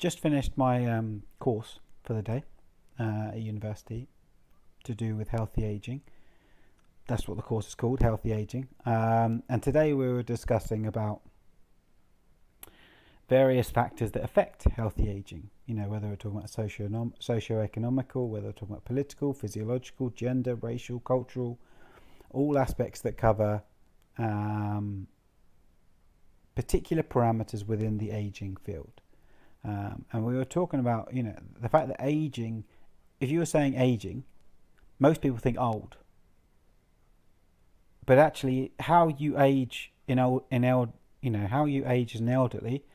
just finished my course for the day at university to do with healthy aging. That's what the course is called, healthy aging. And today we were discussing about various factors that affect healthy aging. Whether we're talking about socio-economical, whether we're talking about political, physiological, gender, racial, cultural, all aspects that cover particular parameters within the aging field. And we were talking about, the fact that aging, if you were saying aging, most people think old. But actually, how you age how you age as an elderly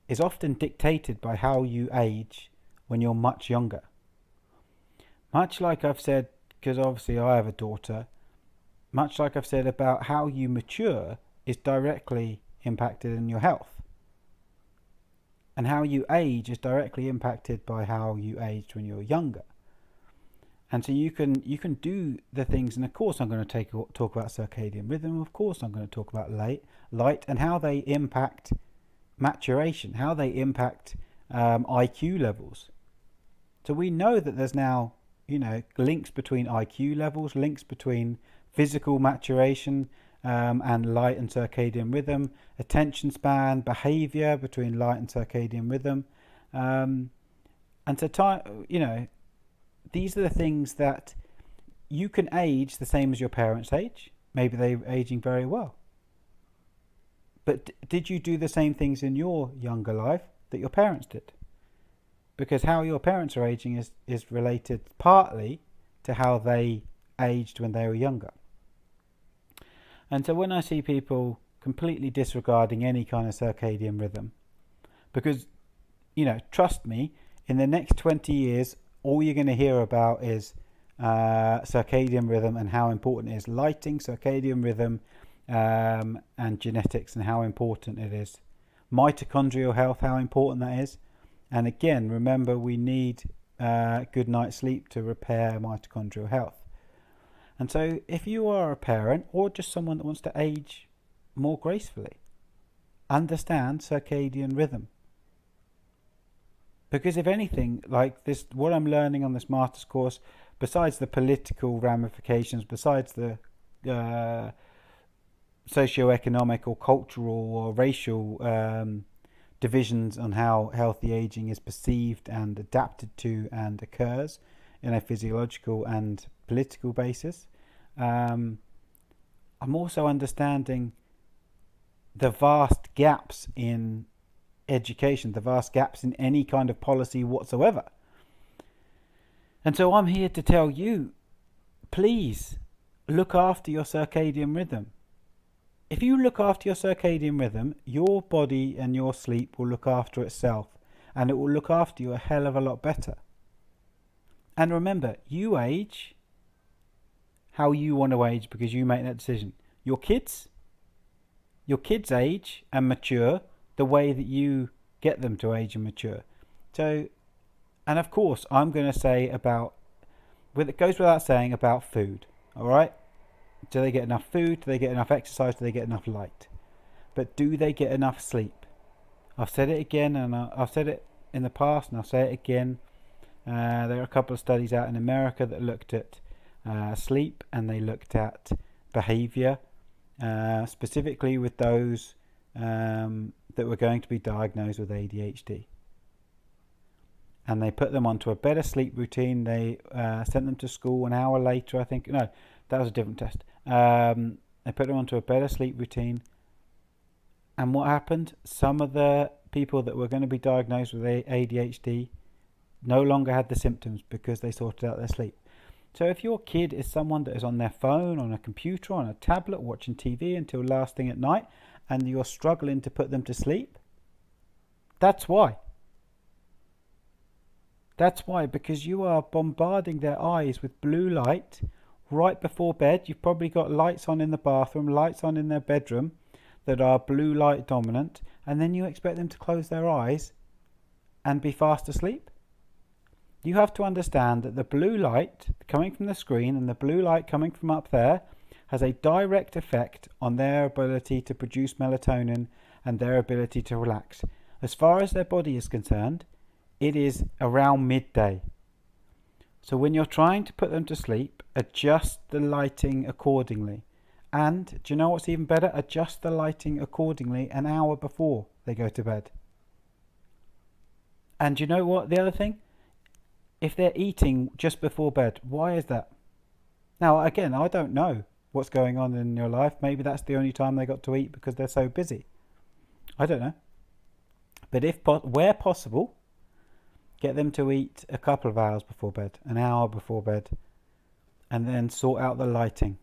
is often dictated by how you age when you're much younger. Much like I've said, because obviously I have a daughter, much like I've said about how you mature is directly impacted in your health. And how you age is directly impacted by how you aged when you were younger. And so you can do the things, and of course I'm going to talk about circadian rhythm, of course I'm going to talk about light and how they impact maturation, how they impact IQ levels. So we know that there's now, links between IQ levels, links between physical maturation and light and circadian rhythm, attention span, behavior between light and circadian rhythm. And so these are the things that you can age the same as your parents age. Maybe they're aging very well. But did you do the same things in your younger life that your parents did? Because how your parents are aging is related partly to how they aged when they were younger. And so when I see people completely disregarding any kind of circadian rhythm, because, trust me, in the next 20 years, all you're going to hear about is circadian rhythm and how important it is. Lighting, circadian rhythm, and genetics and how important it is. Mitochondrial health, how important that is. And again, remember, we need good night's sleep to repair mitochondrial health. And so if you are a parent or just someone that wants to age more gracefully, understand circadian rhythm. Because if anything, like this, what I'm learning on this master's course, besides the political ramifications, besides the socio-economic or cultural or racial divisions on how healthy aging is perceived and adapted to and occurs in a physiological and political basis, I'm also understanding the vast gaps in education, the vast gaps in any kind of policy whatsoever. And so I'm here to tell you, please look after your circadian rhythm. If you look after your circadian rhythm, your body and your sleep will look after itself, and it will look after you a hell of a lot better. And remember, you age how you want to age because you make that decision. Your kids age and mature the way that you get them to age and mature. So, and of course, I'm going to say about, it goes without saying, about food. All right? Do they get enough food? Do they get enough exercise? Do they get enough light? But do they get enough sleep? I've said it again, and I've said it in the past, and I'll say it again. There are a couple of studies out in America that looked at sleep, and they looked at behavior, specifically with those that were going to be diagnosed with ADHD. And they put them onto a better sleep routine. They sent them to school an hour later, I think. No, that was a different test. They put them onto a better sleep routine. And what happened? Some of the people that were going to be diagnosed with ADHD no longer had the symptoms because they sorted out their sleep. So if your kid is someone that is on their phone, on a computer, on a tablet, watching TV until last thing at night, and you're struggling to put them to sleep, that's why. That's why, because you are bombarding their eyes with blue light right before bed. You've probably got lights on in the bathroom, lights on in their bedroom that are blue light dominant, and then you expect them to close their eyes and be fast asleep. You have to understand that the blue light coming from the screen and the blue light coming from up there has a direct effect on their ability to produce melatonin and their ability to relax. As far as their body is concerned, it is around midday. So when you're trying to put them to sleep, adjust the lighting accordingly. And do you know what's even better? Adjust the lighting accordingly an hour before they go to bed. And you know what? The other thing, if they're eating just before bed, why is that? Now, again, I don't know what's going on in your life. Maybe that's the only time they got to eat because they're so busy. I don't know. But where possible, get them to eat a couple of hours before bed, an hour before bed, and then sort out the lighting.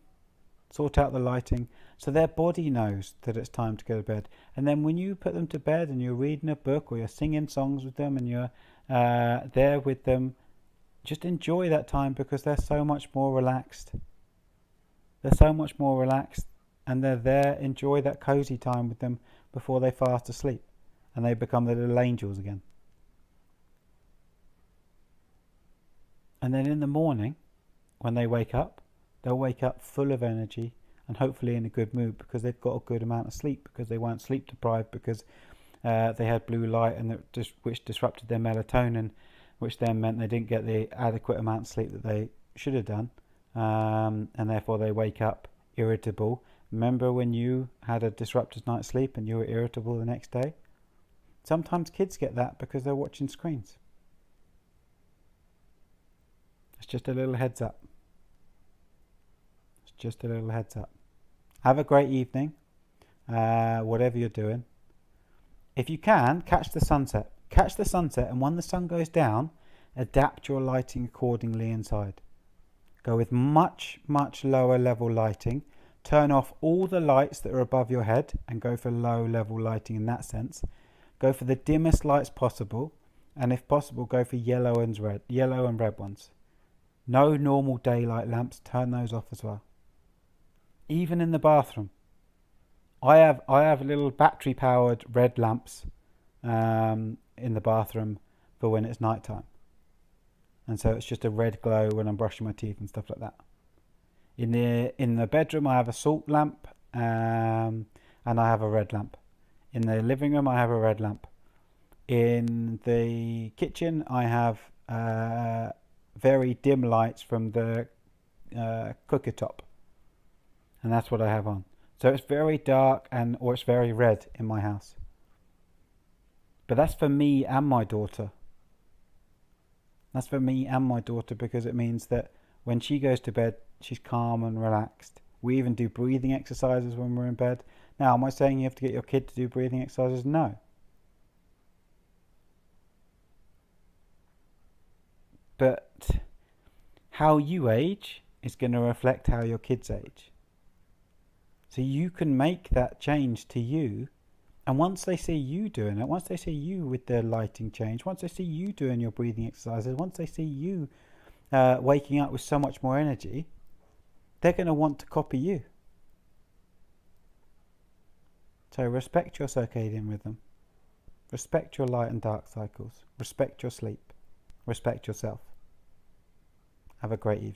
Sort out the lighting so their body knows that it's time to go to bed. And then when you put them to bed and you're reading a book or you're singing songs with them and you're there with them, just enjoy that time because they're so much more relaxed. They're so much more relaxed and they're there. Enjoy that cozy time with them before they fast asleep and they become the little angels again. And then in the morning, when they wake up, they'll wake up full of energy and hopefully in a good mood because they've got a good amount of sleep, because they weren't sleep deprived, because they had blue light and which disrupted their melatonin, which then meant they didn't get the adequate amount of sleep that they should have done, and therefore they wake up irritable. Remember when you had a disrupted night's sleep and you were irritable the next day? Sometimes kids get that because they're watching screens. It's just a little heads up. It's just a little heads up. Have a great evening, whatever you're doing. If you can, catch the sunset. Catch the sunset, and when the sun goes down, adapt your lighting accordingly inside. Go with much, much lower level lighting. Turn off all the lights that are above your head and go for low level lighting in that sense. Go for the dimmest lights possible, and if possible, go for yellow and red ones. No normal daylight lamps, turn those off as well. Even in the bathroom. I have little battery powered red lamps in the bathroom for when it's night time. And so it's just a red glow when I'm brushing my teeth and stuff like that. In the bedroom I have a salt lamp and I have a red lamp. In the living room I have a red lamp. In the kitchen I have very dim lights from the cooker top. And that's what I have on. So it's very dark or it's very red in my house. But that's for me and my daughter. That's for me and my daughter because it means that when she goes to bed, she's calm and relaxed. We even do breathing exercises when we're in bed. Now, am I saying you have to get your kid to do breathing exercises? No. But how you age is going to reflect how your kids age. So you can make that change to you, and once they see you doing it, once they see you with the lighting change, once they see you doing your breathing exercises, once they see you waking up with so much more energy, they're going to want to copy you. So respect your circadian rhythm, respect your light and dark cycles, respect your sleep, respect yourself. Have a great evening.